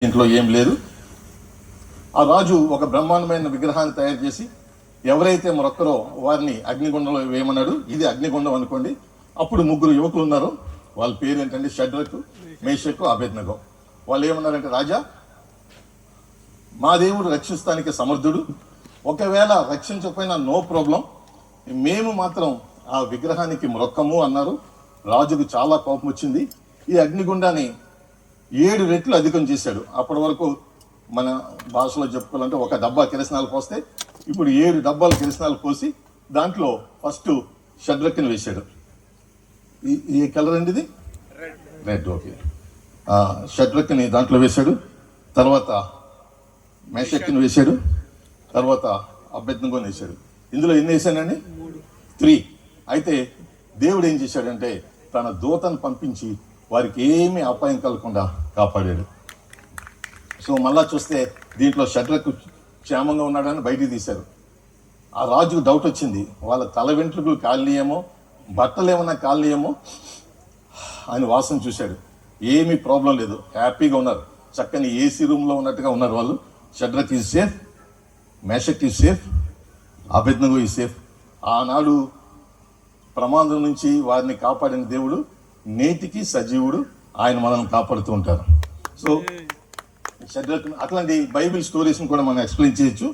ఇంట్లో ఏం లేదు. ఆ రాజు ఒక బ్రహ్మాండమైన విగ్రహాన్ని తయారు చేసి ఎవరైతే మొరొక్కరో వారిని అగ్నిగుండంలో వేయమన్నాడు. ఇది అగ్నిగుండం అనుకోండి. అప్పుడు ముగ్గురు యువకులు ఉన్నారు. వాళ్ళ పేరు ఏంటంటే షడ్రకు, మేషకు, అబేద్నెగో. వాళ్ళు ఏమన్నారంటే, రాజా, మా దేవుడు రక్షిస్తానికి సమర్థుడు, ఒకవేళ రక్షించకపోయినా నో ప్రాబ్లం, మేము మాత్రం ఆ విగ్రహానికి మొరక్కము అన్నారు. రాజుకు చాలా కోపం వచ్చింది. ఈ అగ్నిగుండాన్ని 7 రెట్లు అధికం చేశాడు. అప్పటి వరకు మన భాషలో చెప్పుకోవాలంటే ఒక డబ్బా కిరసనాలు పోస్తే ఇప్పుడు 7 డబ్బాలు కిరసనాలు పోసి దాంట్లో ఫస్ట్ షడ్రక్ని వేశాడు. ఈ కలర్ అండి ఇది రెడ్. ఓకే, షడ్రక్ని దాంట్లో వేశాడు. తర్వాత మేషక్ని వేశాడు. తర్వాత అబేద్నెగోని వేశాడు. ఇందులో ఎన్ని వేశానండి? 3. అయితే దేవుడు ఏం చేశాడంటే తన దూతను పంపించి వారికి ఏమీ అపాయం కలగకుండా కాపాడాడు. సో మళ్ళా చూస్తే దీంట్లో షడ్రకు క్షేమంగా ఉన్నాడని బయటికి తీశారు. ఆ రాజుకు డౌట్ వచ్చింది, వాళ్ళ తల వెంట్రుకలు కాలియేమో, బట్టలు ఏమన్నా కాలియేమో. ఆయన వాసన చూశాడు, ఏమీ ప్రాబ్లం లేదు, హ్యాపీగా ఉన్నారు, చక్కని ఏసీ రూమ్లో ఉన్నట్టుగా ఉన్నారు వాళ్ళు. Shadrach is safe, Meshach is safe, Abednego is safe. ఆనాడు ప్రమాదం నుంచి వారిని కాపాడిన దేవుడు నేటికి సజీవుడు. ఆయన మనల్ని కాపాడుతూ ఉంటారు. సో షడ్రక్ అట్లాంటి బైబిల్ స్టోరీస్ని కూడా మనం ఎక్స్ప్లెయిన్ చేయొచ్చు.